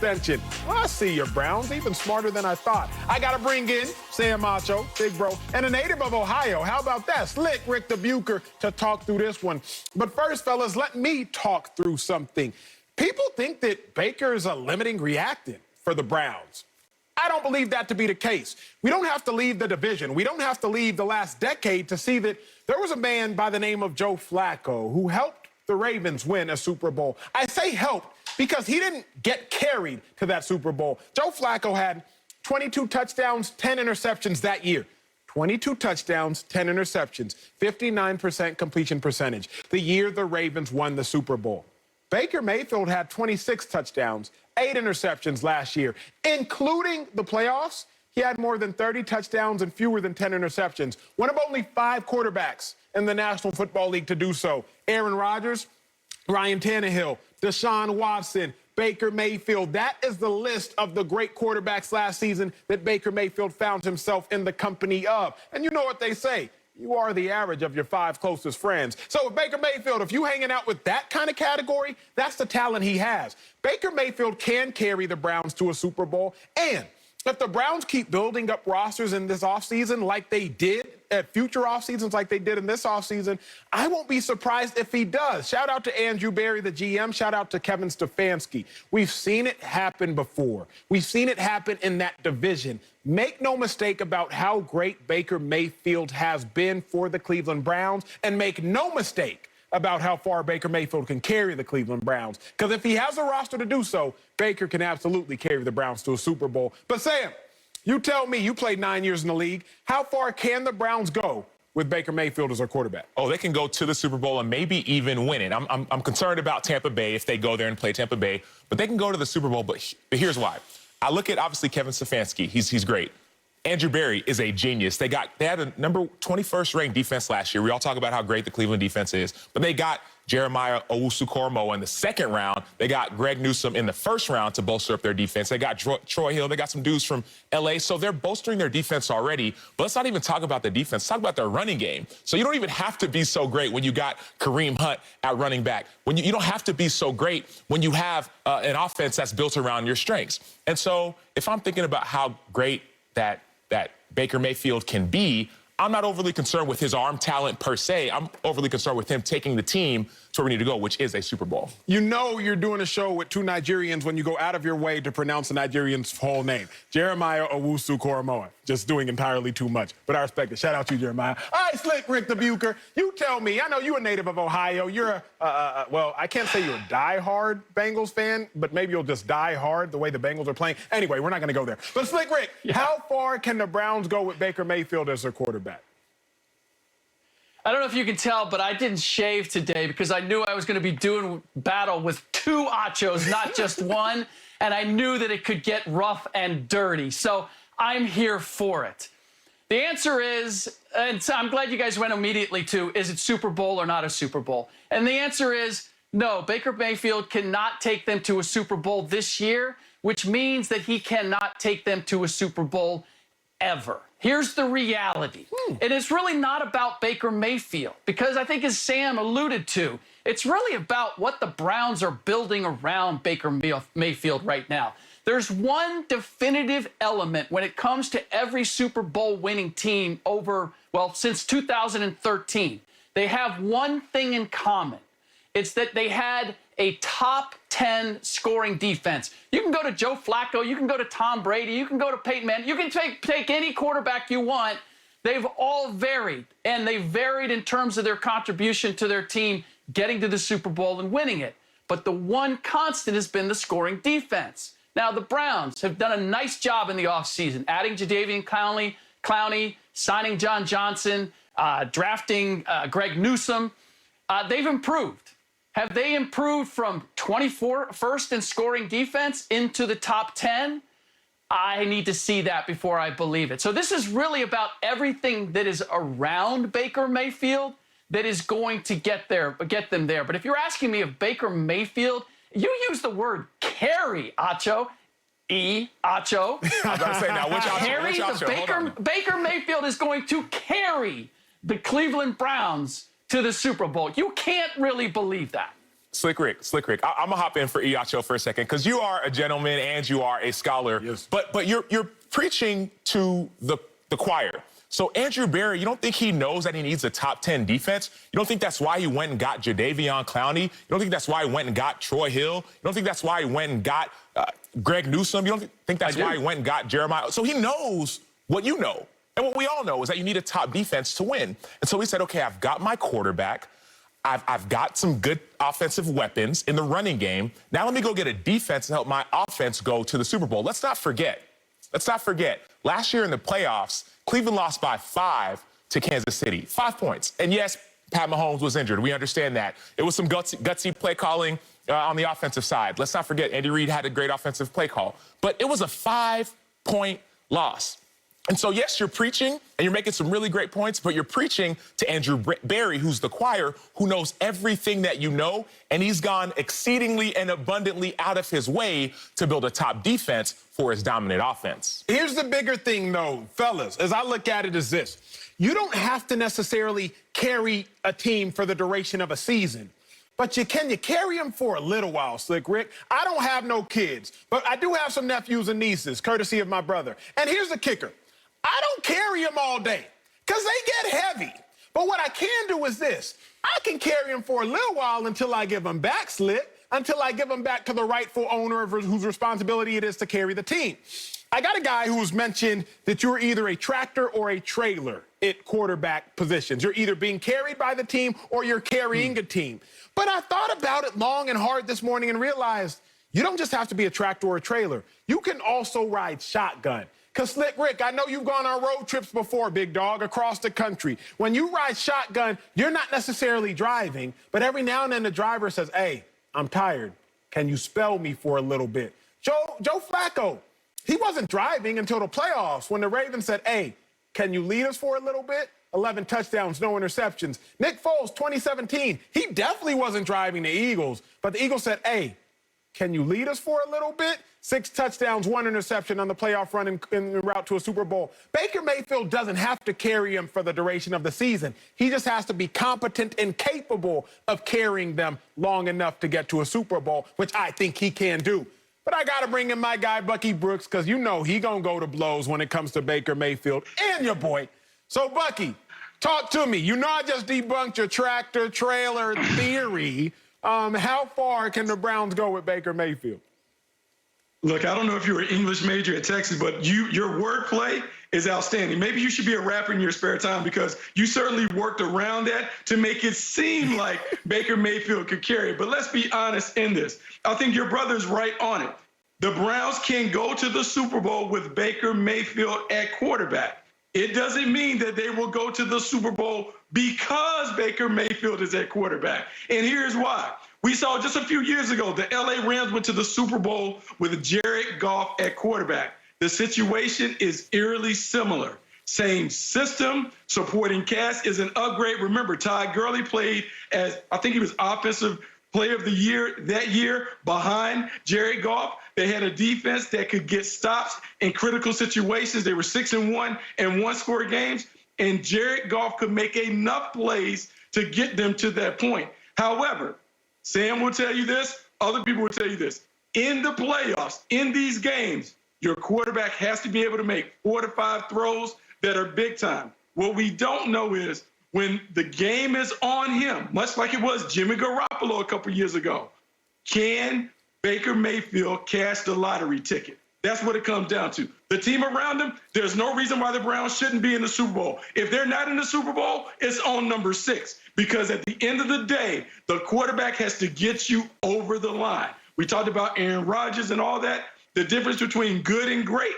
extension. Well, I see your Browns, even smarter than I thought. I got to bring in Sam Acho, big bro, and a native of Ohio. How about that? Slick Rick the Bucher to talk through this one. But first, fellas, let me talk through something. People think that Baker is a limiting reactant for the Browns. I don't believe that to be the case. We don't have to leave the division. We don't have to leave the last decade to see that there was a man by the name of Joe Flacco who helped the Ravens win a Super Bowl. I say helped because he didn't get carried to that Super Bowl. Joe Flacco had 22 touchdowns, 10 interceptions that year. 22 touchdowns, 10 interceptions, 59% completion percentage. The year the Ravens won the Super Bowl. Baker Mayfield had 26 touchdowns, 8 interceptions last year, including the playoffs. He had more than 30 touchdowns and fewer than 10 interceptions. One of only 5 quarterbacks in the National Football League to do so. Aaron Rodgers, Ryan Tannehill, Deshaun Watson, Baker Mayfield. That is the list of the great quarterbacks last season that Baker Mayfield found himself in the company of. And you know what they say. You are the average of your 5 closest friends. So with Baker Mayfield, if you're hanging out with that kind of category, that's the talent he has. Baker Mayfield can carry the Browns to a Super Bowl. And if the Browns keep building up rosters in this offseason like they did at future offseasons like they did in this offseason, I won't be surprised if he does. Shout out to Andrew Berry, the GM. Shout out to Kevin Stefanski. We've seen it happen before. We've seen it happen in that division. Make no mistake about how great Baker Mayfield has been for the Cleveland Browns, and make no mistake about how far Baker Mayfield can carry the Cleveland Browns. Because if he has a roster to do so, Baker can absolutely carry the Browns to a Super Bowl. But Sam, you tell me, you played 9 years in the league. How far can the Browns go with Baker Mayfield as our quarterback? Oh, they can go to the Super Bowl and maybe even win it. I'm concerned about Tampa Bay if they go there and play Tampa Bay. But they can go to the Super Bowl, but here's why. I look at, obviously, Kevin Stefanski. He's great. Andrew Berry is a genius. They had a number 21st ranked defense last year. We all talk about how great the Cleveland defense is, but they got Jeremiah Owusu-Koramoah in the second round. They got Greg Newsome in the first round to bolster up their defense. They got Troy Hill. They got some dudes from L.A., so they're bolstering their defense already. But let's not even talk about the defense. Let's talk about their running game. So you don't even have to be so great when you got Kareem Hunt at running back. When you don't have to be so great when you have an offense that's built around your strengths. And so if I'm thinking about how great that Baker Mayfield can be, I'm not overly concerned with his arm talent per se. I'm overly concerned with him taking the team to where we need to go, which is a Super Bowl. You know you're doing a show with 2 Nigerians when you go out of your way to pronounce a Nigerian's whole name. Jeremiah Owusu-Koramoah. Just doing entirely too much. But I respect it. Shout out to you, Jeremiah. All right, Slick Rick the Bucher. You tell me. I know you're a native of Ohio. You're well, I can't say you're a diehard Bengals fan, but maybe you'll just die hard the way the Bengals are playing. Anyway, we're not going to go there. But Slick Rick, how far can the Browns go with Baker Mayfield as their quarterback? I don't know if you can tell, but I didn't shave today because I knew I was going to be doing battle with 2 Achos, not just one, and I knew that it could get rough and dirty. So I'm here for it. The answer is, and so I'm glad you guys went immediately to, is it Super Bowl or not a Super Bowl? And the answer is no. Baker Mayfield cannot take them to a Super Bowl this year, which means that he cannot take them to a Super Bowl ever. Here's the reality. And it's really not about Baker Mayfield, because I think, as Sam alluded to, it's really about what the Browns are building around Baker Mayfield right now. There's one definitive element when it comes to every Super Bowl winning team since 2013. They have one thing in common. It's that they had a top 10 scoring defense. You can go to Joe Flacco, you can go to Tom Brady, you can go to Peyton Manning, you can take any quarterback you want. They've all varied, and they varied in terms of their contribution to their team getting to the Super Bowl and winning it. But the one constant has been the scoring defense. Now, the Browns have done a nice job in the offseason, adding Jadeveon Clowney, signing John Johnson, drafting Greg Newsome. They've improved. Have they improved from 21st in scoring defense into the top 10? I need to see that before I believe it. So this is really about everything that is around Baker Mayfield that is going to get them there. But if you're asking me if Baker Mayfield, you use the word carry, Acho. Acho. I was about to say, now, which Acho? Baker Mayfield is going to carry the Cleveland Browns to the Super Bowl. You can't really believe that. Slick Rick, I'm gonna hop in for Iacho for a second because you are a gentleman and you are a scholar. Yes. But you're preaching to the choir. So Andrew Berry, you don't think he knows that he needs a top 10 defense? You don't think that's why he went and got Jadeveon Clowney? You don't think that's why he went and got Troy Hill? You don't think that's why he went and got Greg Newsome? You don't think that's why he went and got Jeremiah? So he knows what you know. And what we all know is that you need a top defense to win. And so he said, okay, I've got my quarterback. I've got some good offensive weapons in the running game. Now let me go get a defense and help my offense go to the Super Bowl. Let's not forget, last year in the playoffs, Cleveland lost by 5 to Kansas City. 5 points. And yes, Pat Mahomes was injured. We understand that. It was some gutsy play calling on the offensive side. Let's not forget, Andy Reid had a great offensive play call. But it was a 5-point loss. And so, yes, you're preaching, and you're making some really great points, but you're preaching to Andrew Berry, who's the choir, who knows everything that you know, and he's gone exceedingly and abundantly out of his way to build a top defense for his dominant offense. Here's the bigger thing, though, fellas, as I look at it, is this. You don't have to necessarily carry a team for the duration of a season. But you carry them for a little while, Slick Rick? I don't have no kids, but I do have some nephews and nieces, courtesy of my brother. And here's the kicker. I don't carry them all day because they get heavy. But what I can do is this. I can carry them for a little while until I give them back, Slick, until I give them back to the rightful owner of whose responsibility it is to carry the team. I got a guy who's mentioned that you're either a tractor or a trailer at quarterback positions. You're either being carried by the team or you're carrying a team. But I thought about it long and hard this morning and realized you don't just have to be a tractor or a trailer. You can also ride shotgun. Because, Slick Rick, I know you've gone on road trips before, big dog, across the country. When you ride shotgun, you're not necessarily driving, but every now and then the driver says, hey, I'm tired. Can you spell me for a little bit? Joe Flacco, he wasn't driving until the playoffs when the Ravens said, hey, can you lead us for a little bit? 11 touchdowns, no interceptions. Nick Foles, 2017, he definitely wasn't driving the Eagles, but the Eagles said, hey, can you lead us for a little bit? 6 touchdowns, 1 interception on the playoff run in route to a Super Bowl. Baker Mayfield doesn't have to carry him for the duration of the season. He just has to be competent and capable of carrying them long enough to get to a Super Bowl, which I think he can do. But I got to bring in my guy, Bucky Brooks, because you know he going to go to blows when it comes to Baker Mayfield and your boy. So, Bucky, talk to me. You know I just debunked your tractor trailer theory. How far can the Browns go with Baker Mayfield? Look, I don't know if you're an English major at Texas, but your wordplay is outstanding. Maybe you should be a rapper in your spare time because you certainly worked around that to make it seem like Baker Mayfield could carry it. But let's be honest in this. I think your brother's right on it. The Browns can go to the Super Bowl with Baker Mayfield at quarterback. It doesn't mean that they will go to the Super Bowl because Baker Mayfield is at quarterback. And here's why. We saw just a few years ago, the LA Rams went to the Super Bowl with Jared Goff at quarterback. The situation is eerily similar. Same system, supporting cast is an upgrade. Remember, Todd Gurley played as, I think he was Offensive Player of the Year that year behind Jared Goff. They had a defense that could get stops in critical situations. They were 6-1 in one-score games, and Jared Goff could make enough plays to get them to that point. However, Sam will tell you this, other people will tell you this. In the playoffs, in these games, your quarterback has to be able to make 4 to 5 throws that are big time. What we don't know is when the game is on him, much like it was Jimmy Garoppolo a couple years ago, can Baker Mayfield cash the lottery ticket? That's what it comes down to. The team around him, there's no reason why the Browns shouldn't be in the Super Bowl. If they're not in the Super Bowl, it's on number 6. Because at the end of the day, the quarterback has to get you over the line. We talked about Aaron Rodgers and all that. The difference between good and great,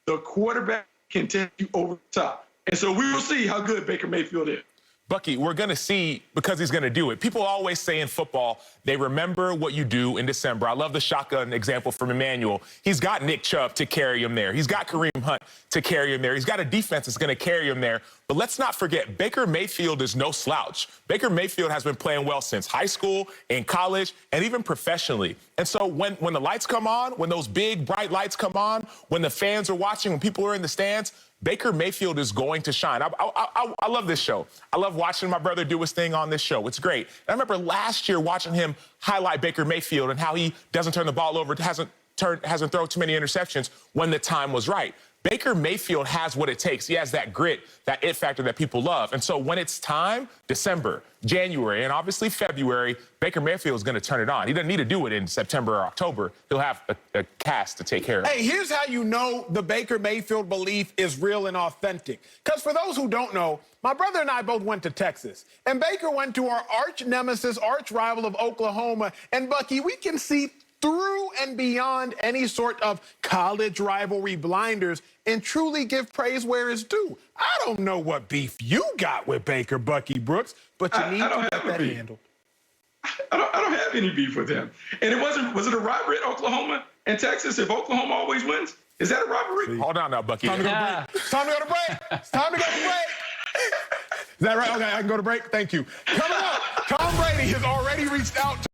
the quarterback can take you over the top. And so we will see how good Baker Mayfield is. Bucky, we're going to see because he's going to do it. People always say in football, they remember what you do in December. I love the shotgun example from Emmanuel. He's got Nick Chubb to carry him there. He's got Kareem Hunt to carry him there. He's got a defense that's going to carry him there. But let's not forget, Baker Mayfield is no slouch. Baker Mayfield has been playing well since high school, in college, and even professionally. And so when the lights come on, when those big, bright lights come on, when the fans are watching, when people are in the stands, Baker Mayfield is going to shine. I love this show. I love watching my brother do his thing on this show. It's great. And I remember last year watching him highlight Baker Mayfield and how he doesn't turn the ball over, hasn't thrown too many interceptions when the time was right. Baker Mayfield has what it takes. He has that grit, that it factor that people love. And so when it's time, December, January, and obviously February, Baker Mayfield is going to turn it on. He doesn't need to do it in September or October. He'll have a cast to take care of. Hey, here's how you know the Baker Mayfield belief is real and authentic. Because for those who don't know, my brother and I both went to Texas. And Baker went to our arch nemesis, arch rival of Oklahoma. And Bucky, we can see through and beyond any sort of college rivalry blinders and truly give praise where it's due. I don't know what beef you got with Baker, Bucky Brooks, but you need to get that handled. I don't have any beef with him. And was it a rivalry at Oklahoma and Texas if Oklahoma always wins? Is that a rivalry? Hold on now, Bucky. Time to go to break. It's time to go to break. It's time to go to break. Is that right? Okay, I can go to break. Thank you. Coming up, Tom Brady has already reached out to